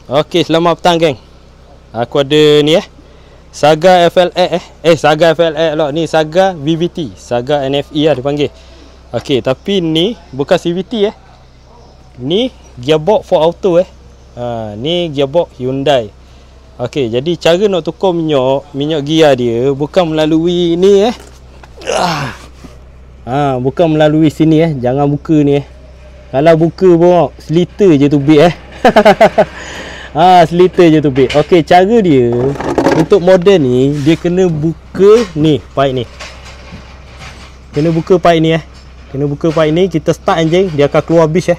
Okey, selamat petang geng. Aku ada ni Saga FLX Saga FLX lah. Ni Saga VVT, Saga NFE lah dipanggil. Okey, tapi ni bukan CVT Ni gearbox Ford Auto ni gearbox Hyundai. Okey, jadi cara nak tukar minyak gear dia bukan melalui ni bukan melalui sini jangan buka ni Kalau buka pun seliter je tu bit seliter je tu bit. Okey, cara dia untuk model ni dia kena buka ni pipe ni. Kena buka pipe ni Kena buka pipe ni, kita start enjin, dia akan keluar habis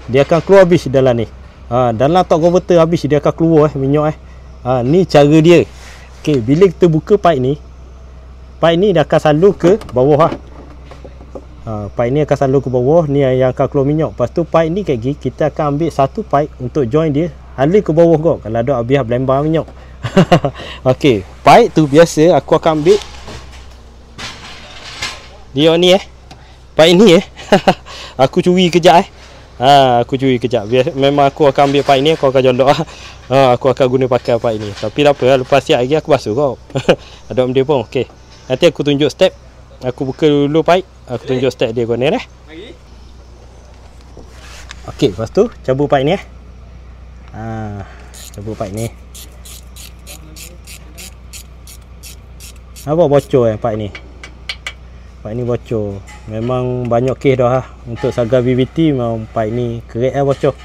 Dia akan keluar habis dalam ni. Dalam top converter habis dia akan keluar minyak ni cara dia. Okey, bila kita buka pipe ni dia akan salur ke bawah pipe ni akan salur ke bawah, ni yang akan keluar minyak. Lepas tu pipe ni kayak gini, kita akan ambil satu pipe untuk join dia, halir ke bawah kau. Kalau ada habis belembar minyak. Okey, pipe tu biasa aku akan ambil dia ni pipe ni aku curi kejap aku curi kejap. Memang aku akan ambil pipe ni, aku akan jolok aku akan guna pakai pipe ni. Tapi tak apa, lepas siap lagi aku basuh kau. Ada benda pun. Okey, nanti aku tunjuk step. Aku buka dulu pipe, aku tunjuk step dia kau ni Okey, lepas tu cabut pipe ni cabut pipe ni. Apa bocor pipe ni? Pipe ni bocor. Memang banyak kes dah untuk Saga VVT, memang pipe ni kerek bocor.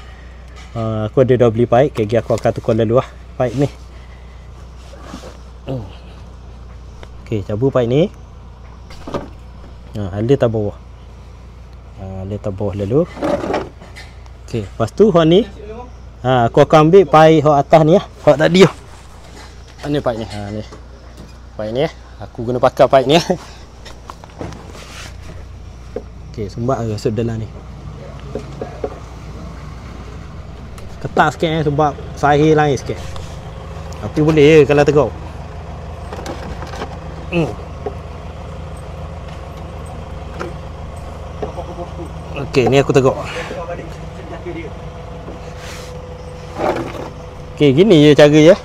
Aku ada dah beli pipe, kaki aku akan tukar lalu pipe ni. Okey, cabut pipe ni. Halir tak bawah. Halir tak bawah lalu. Okey, lepas tu hok ni aku akan ambil pipe hok atas ni hok tadi ni pipe ni. Ni pipe ni aku guna pakai pipe ni Okey, sumbat rasuk dalam ni. Ketat sikit sebab sahih lain sikit. Tapi boleh je kalau tegak. Okey, ni aku tegak. Okey, gini je cara je.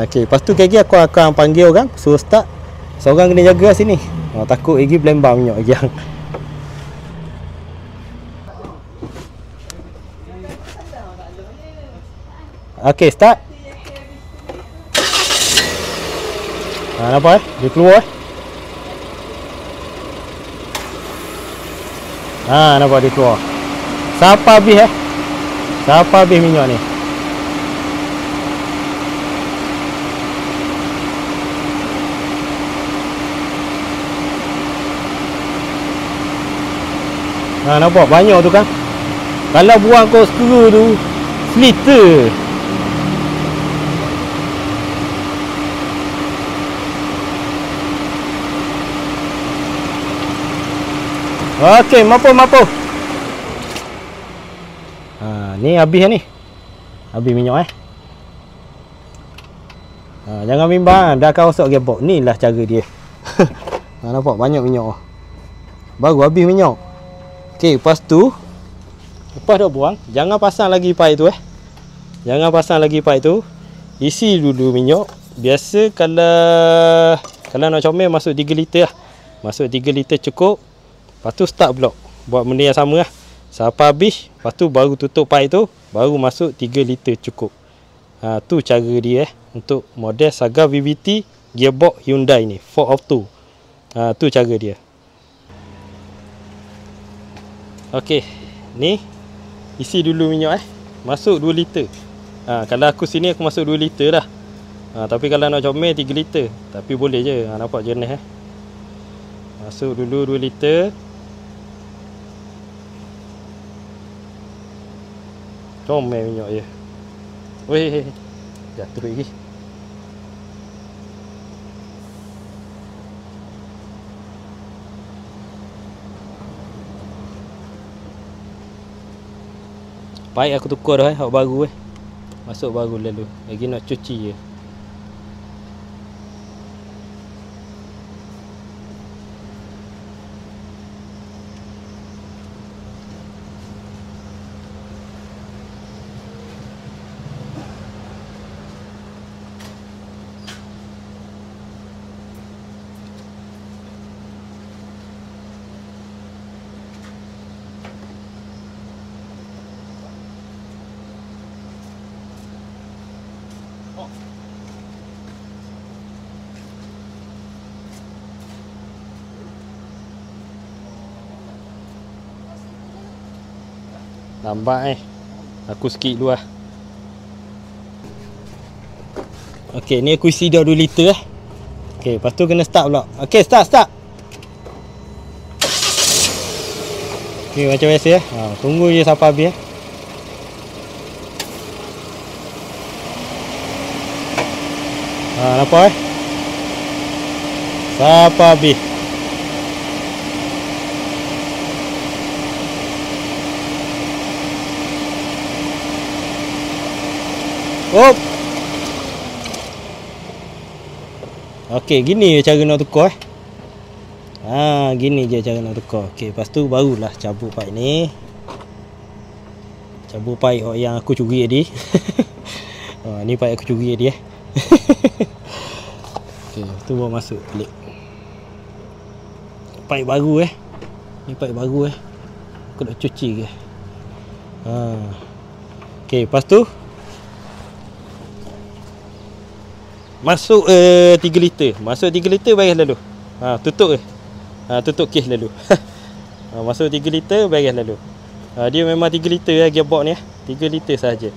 Okey, lepas tu kaki aku akan panggil orang suruh start. Seorang kena jaga sini. Takut lagi belembar minyak lagi. Okey, start. Nampak dia keluar nampak dia keluar. Sampai habis sampai habis minyak ni. Nampak banyak tu kan. Kalau buang kau skru tu seliter. Okey, mampu. Ni habis ni. Habis minyak jangan bimbang, dah akan rosak gearbox. Ni lah cara dia. Nampak banyak minyak. Baru habis minyak. Okey, lepas dah buang, jangan pasang lagi pipe tu Jangan pasang lagi pipe tu. Isi dulu minyak. Biasa kalau nak comel masuk 3 liter Masuk 3 liter cukup. Lepas tu start blok. Buat benda yang sama sampai habis. Lepas tu baru tutup pipe tu, baru masuk 3 liter cukup. Tu cara dia untuk model Saga VVT gearbox Hyundai ni, Ford Auto. Tu cara dia. Okey, ni isi dulu minyak masuk 2 liter. Kalau aku sini aku masuk 2 liter dah. Tapi kalau nak comel 3 liter. Tapi boleh je. Nampak jernih Masuk dulu 2 liter. Comel minyak je. Weh, jatuh lagi. Baik, aku tukar dah hak baru Masuk baru lalu. Lagi nak cuci je. Lambat aku sikit dulu lah. Okey, ni aku isi dah 2 liter Okey, lepas tu kena start pula. Okey, start. Ni macam biasa tunggu je sampai habis nampak sampai habis. Okey, gini je cara nak tukar gini je cara nak tukar. Okey, lepas tu barulah cabut pipe ni. Cabut pipe yang aku curi tadi. Ni pipe aku curi tadi Okey, tu baru masuk balik. Pipe baru Ni pipe baru aku nak cuci ke. Okey, lepas tu masuk 3 liter. Masuk 3 liter baris lalu. Tutup tutup kes lalu. Masuk 3 liter baris lalu. Dia memang 3 liter gearbox ni 3 liter saja.